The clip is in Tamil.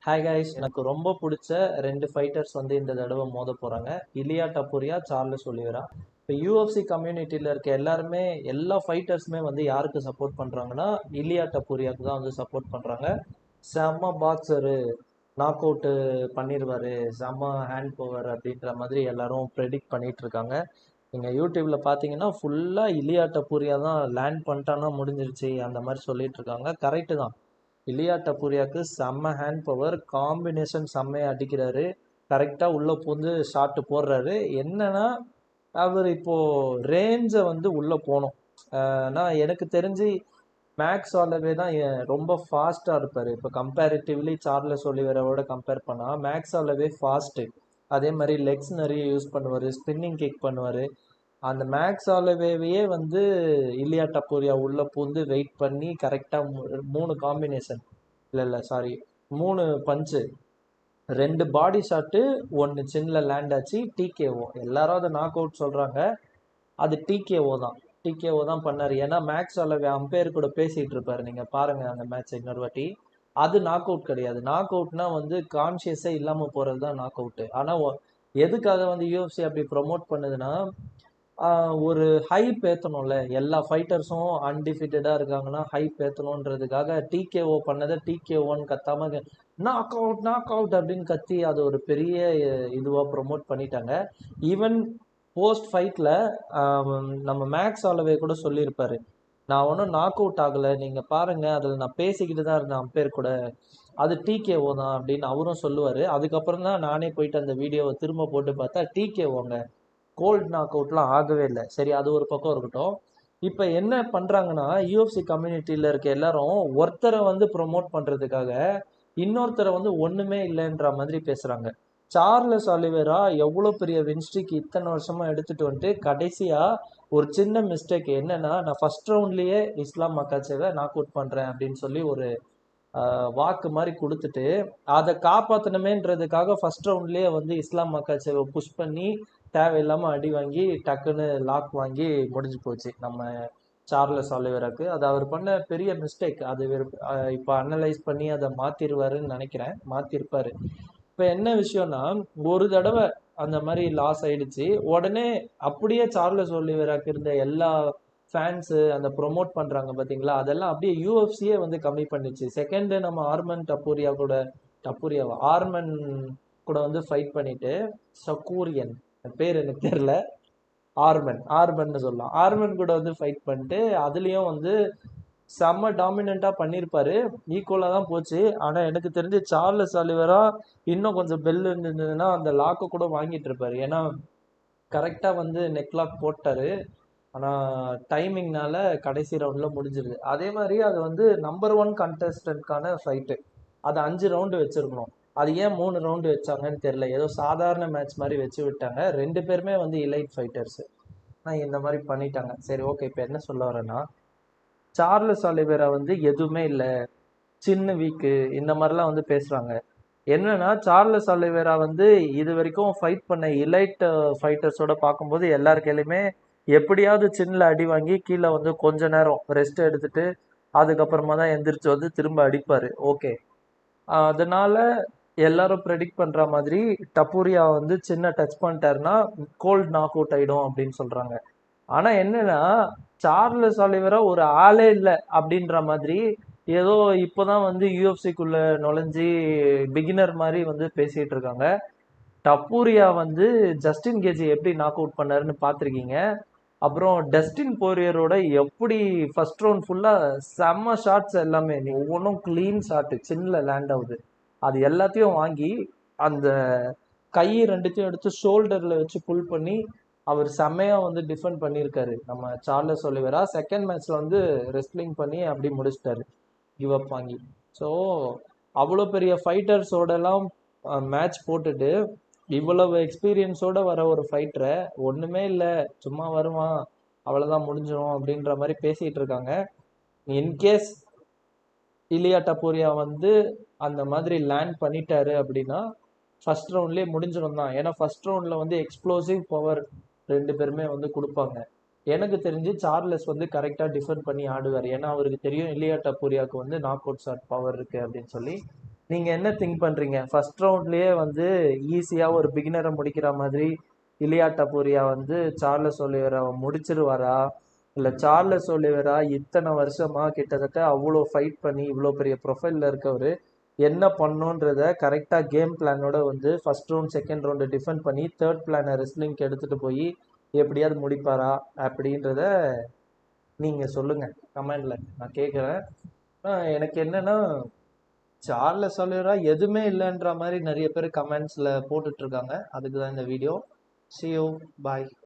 ஹாய் கைஸ், எனக்கு ரொம்ப பிடிச்ச ரெண்டு ஃபைட்டர்ஸ் வந்து இந்த தடவை மோத போறாங்க. இலியா டப்புரியா, சார்லஸ் ஒலிவேரா. இப்போ யூஎஃப்சி கம்யூனிட்டியில் இருக்க எல்லாருமே எல்லா ஃபைட்டர்ஸுமே வந்து யாருக்கு சப்போர்ட் பண்றாங்கன்னா இலியா டப்புரியாவுக்கு தான் வந்து சப்போர்ட் பண்றாங்க. செம்ம பாக்ஸரு, நாக் அவுட்டு பண்ணிடுவாரு, செம்ம ஹேண்ட் பவர் அப்படின்ற மாதிரி எல்லாரும் ப்ரெடிக்ட் பண்ணிட்டு இருக்காங்க. நீங்க யூடியூப்ல பார்த்தீங்கன்னா ஃபுல்லா இலியா டப்புரியா தான் லேண்ட் பண்ணிட்டான்னா முடிஞ்சிருச்சு அந்த மாதிரி சொல்லிட்டு இருக்காங்க. கரெக்டு தான். இலியா டப்புரியாக்கு செம்ம ஹேண்ட் பவர், காம்பினேஷன் செம்மையா அடிக்கிறாரு, கரெக்டா உள்ள பூந்து ஷாட் போடுறாரு. என்னன்னா அவர் இப்போ ரேஞ்சை வந்து உள்ள போகணும். நான் எனக்கு தெரிஞ்சு மேக்ஸ் ஆலவே தான் ரொம்ப ஃபாஸ்டா இருப்பாரு. இப்போ கம்பேரிட்டிவ்லி சார்லஸ் ஒலிவேராவோட கம்பேர் பண்ணா மேக்ஸ் ஆலவே ஃபாஸ்ட்டு. அதே மாதிரி லெக்ஸ் நிறைய யூஸ் பண்ணுவாரு, ஸ்பின்னிங் கிக் பண்ணுவாரு. அந்த மேக்ஸ் ஆலவேவையே வந்து இலியா டப்போரியா உள்ள பூந்து வெயிட் பண்ணி கரெக்டா மூணு காம்பினேஷன், இல்ல சாரி, மூணு பஞ்சு, ரெண்டு பாடி ஷாட்டு, ஒன்னு சின்ல லேண்ட் ஆச்சு, டிகேஓ. எல்லாரும் அதை நாக் அவுட் சொல்றாங்க, அது டிகேஓ தான். டிகேஓ தான் பண்ணாரு. ஏன்னா மேக்ஸ் ஆலவே அம்பையர் கூட பேசிட்டு இருப்பாரு, நீங்க பாருங்க அந்த மேட்ச் இன்னொரு வாட்டி. அது நாக் அவுட் கிடையாது. நாக் அவுட்னா வந்து கான்சியஸே இல்லாம போறது தான் நாக் அவுட். ஆனா எதுக்காக வந்து யூஎஃப்சி அப்படி ப்ரொமோட் பண்ணுதுன்னா, ஒரு ஹைப் ஏற்றணும்ல. எல்லா ஃபைட்டர்ஸும் அன்டிஃபிட்டடாக இருக்காங்கன்னா ஹைப் ஏற்றணுன்றதுக்காக டிகேஓ பண்ணதை டிகேஓன்னு கத்தாம நாக் அவுட் நாக் அவுட் அப்படின்னு கத்தி அது ஒரு பெரிய இதுவாக ப்ரொமோட் பண்ணிட்டாங்க. ஈவன் போஸ்ட் ஃபைட்டில் நம்ம மேக்ஸ் ஆலவே கூட சொல்லியிருப்பாரு, நான் ஒன்றும் நாக் அவுட் ஆகலை, நீங்கள் பாருங்கள் அதில் நான் பேசிக்கிட்டு தான் இருந்தேன் அம்பேர் கூட, அது டிகேஓ தான் அப்படின்னு அவரும் சொல்லுவார். அதுக்கப்புறம் தான் நானே போயிட்டு அந்த வீடியோவை திரும்ப போட்டு பார்த்தா டிகேஓங்க, கோல்ட் நாக் அவுட்லாம் ஆகவே இல்லை. சரி, அது ஒரு பக்கம் இருக்கட்டும். இப்போ என்ன பண்ணுறாங்கன்னா யூஎஃப்சி கம்யூனிட்டியில் இருக்க எல்லாரும் ஒருத்தரை வந்து ப்ரொமோட் பண்ணுறதுக்காக இன்னொருத்தரை வந்து ஒன்றுமே இல்லைன்ற மாதிரி பேசுகிறாங்க. சார்லஸ் ஒலிவேரா எவ்வளோ பெரிய வின்ஸ்ட்ரிக் இத்தனை வருஷமாக எடுத்துகிட்டு வந்துட்டு கடைசியாக ஒரு சின்ன மிஸ்டேக் என்னன்னா, நான் ஃபர்ஸ்ட் ரவுண்ட்லேயே இஸ்லாம் மக்காச்சேவை நாக் அவுட் பண்ணுறேன் அப்படின்னு சொல்லி ஒரு வாக்கு மாதிரி கொடுத்துட்டு அதை காப்பாற்றணுமேன்றதுக்காக ஃபர்ஸ்ட் ரவுண்ட்லேயே வந்து இஸ்லாம் மக்காச்சேவை புஷ் பண்ணி தேவையில்லாமல் அடி வாங்கி டக்குன்னு லாக் வாங்கி முடிஞ்சு போச்சு நம்ம சார்லஸ் ஒலிவேராக்கு. அது அவர் பண்ண பெரிய மிஸ்டேக். அது இப்போ அனலைஸ் பண்ணி அதை மாற்றிடுவாருன்னு நினைக்கிறேன், மாற்றிருப்பாரு. இப்போ என்ன விஷயம்னா, ஒரு தடவை அந்த மாதிரி லாஸ் ஆயிடுச்சு, உடனே அப்படியே சார்லஸ் ஒலிவேராக்கு இருந்த எல்லா ஃபேன்ஸு அந்த ப்ரொமோட் பண்ணுறாங்க பார்த்தீங்களா, அதெல்லாம் அப்படியே யூஎஃப்சியே வந்து கம்மி பண்ணிச்சு. செகண்டு நம்ம ஆர்மன் டப்பூரியா கூட, டப்பூரியாவா, ஆர்மன் கூட வந்து ஃபைட் பண்ணிட்டு, சக்கூரியன் பேர் எனக்கு தெரியல, ஆர்மன் சொல்லலாம், ஆர்மன் கூட வந்து ஃபைட் பண்ணிட்டு அதுலேயும் வந்து செம்ம டாமினண்ட்டாக பண்ணியிருப்பாரு. ஈக்குவலாக தான் போச்சு. ஆனால் எனக்கு தெரிஞ்சு சார்லஸ் ஒலிவேரா இன்னும் கொஞ்சம் பெல் இருந்ததுன்னா அந்த லாக்கை கூட வாங்கிட்டு இருப்பாரு. ஏன்னா கரெக்டாக வந்து நெக் லாக் போட்டாரு. ஆனால் டைமிங்னால கடைசி ரவுண்டில் முடிஞ்சிருது. அதே மாதிரி அது வந்து நம்பர் 1 கண்டஸ்டன்ட்கான ஃபைட்டு. அது 5 ரவுண்டு வச்சுருக்கணும். அது ஏன் 3 ரவுண்டு வச்சாங்கன்னு தெரியல. ஏதோ சாதாரண மேட்ச் மாதிரி வச்சு விட்டாங்க. ரெண்டு பேருமே வந்து இலைட் ஃபைட்டர்ஸு. ஆனால் இந்த மாதிரி பண்ணிட்டாங்க. சரி, ஓகே. இப்போ என்ன சொல்ல வரேன்னா, சார்லஸ் ஒலிவேரா வந்து எதுவுமே இல்லை, சின்ன வீக்கு, இந்த மாதிரிலாம் வந்து பேசுகிறாங்க. என்னன்னா சார்லஸ் ஒலிவேரா வந்து இது வரைக்கும் ஃபைட் பண்ண இலைட் ஃபைட்டர்ஸோட பார்க்கும்போது எல்லார் கையிலுமே எப்படியாவது சின்ன அடி வாங்கி கீழே வந்து கொஞ்ச நேரம் ரெஸ்ட் எடுத்துட்டு அதுக்கப்புறமா தான் எந்திரிச்சு வந்து திரும்ப அடிப்பாரு. ஓகே, அதனால எல்லாரும் ப்ரெடிக்ட் பண்ற மாதிரி டப்பூரியா வந்து சின்ன டச் பண்ணிட்டாருன்னா கோல்ட் நாக் அவுட் ஆயிடும் அப்படின்னு சொல்றாங்க. ஆனா என்னன்னா, சார்லஸ் ஒலிவேரா ஒரு ஆளே இல்லை அப்படின்ற மாதிரி ஏதோ இப்போதான் வந்து யூஎஃப்சிக்குள்ள நுழைஞ்சி பிகினர் மாதிரி வந்து பேசிட்டு இருக்காங்க. டப்பூரியா வந்து ஜஸ்டின் கேஜி எப்படி நாக் அவுட் பண்ணாருன்னு பார்த்துருக்கீங்க. அப்புறம் டஸ்டின் போரியரோட எப்படி ஃபர்ஸ்ட் ரவுண்ட் ஃபுல்லா செம்ம ஷாட்ஸ் எல்லாமே, ஒவ்வொன்றும் கிளீன் ஷாட்டு, சின்ன லேண்ட் ஆகுது. அது எல்லாத்தையும் வாங்கி அந்த கை ரெண்டுத்தையும் எடுத்து ஷோல்டர்ல வச்சு புல் பண்ணி அவர் செம்மையா வந்து டிஃபெண்ட் பண்ணியிருக்காரு நம்ம சார்லஸ் ஒலிவேரா. செகண்ட் மேட்ச்ல வந்து ரெஸ்லிங் பண்ணி அப்படி முடிச்சிட்டாரு, கிவ் அப் வாங்கி. ஸோ அவ்வளோ பெரிய ஃபைட்டர்ஸோடலாம் மேட்ச் போட்டுட்டு இவ்வளவு எக்ஸ்பீரியன்ஸோட வர ஒரு ஃபைட்டரை ஒன்றுமே இல்லை, சும்மா வருவான் அவ்வளோதான் முடிஞ்சிடும் அப்படின்ற மாதிரி பேசிகிட்டு இருக்காங்க. இன்கேஸ் இலியா டப்பூரியா வந்து அந்த மாதிரி லேண்ட் பண்ணிட்டாரு அப்படின்னா ஃபர்ஸ்ட் ரவுண்ட்லேயே முடிஞ்சிடும் தான். ஏன்னா ஃபர்ஸ்ட் ரவுண்டில் வந்து எக்ஸ்ப்ளோசிவ் பவர் ரெண்டு பேருமே வந்து கொடுப்பாங்க. எனக்கு தெரிஞ்சு சார்லஸ் வந்து கரெக்டாக டிஃபெண்ட் பண்ணி ஆடுவார். ஏன்னா அவருக்கு தெரியும் இலியா டப்பூரியாவுக்கு வந்து நாக் அவுட் ஷாட் பவர் இருக்கு அப்படின்னு சொல்லி. நீங்க என்ன திங்க் பண்றீங்க? ஃபர்ஸ்ட் ரவுண்ட்லயே வந்து ஈஸியா ஒரு பிகினரை முடிக்கிற மாதிரி இலியா டபூரியா வந்து சார்லஸ் ஒலிவேரா முடிச்சிருவாரா? இல்ல சார்லஸ் ஒலிவேரா இத்தனை வருஷமா கிட்டத்தட்ட அவ்வளோ ஃபைட் பண்ணி இவ்வளோ பெரிய ப்ரொஃபைல்ல இருக்கவரு என்ன பண்ணுன்றத கரெக்டா கேம் பிளானோட வந்து first round second round defend பண்ணி தேர்ட் பிளானை ரெஸ்லிங்க்கு எடுத்துட்டு போய் எப்படியாவது முடிப்பாரா அப்படின்றத நீங்க சொல்லுங்க கமெண்ட்ல. நான் கேட்குறேன். எனக்கு என்னன்னா சார்லஸ் ஒலிவேரா எதுவுமே இல்லைன்ற மாதிரி நிறைய பேர் கமெண்ட்ஸ்ல போட்டுட்டு இருக்காங்க. அதுக்கு தான் இந்த வீடியோ. See you. Bye.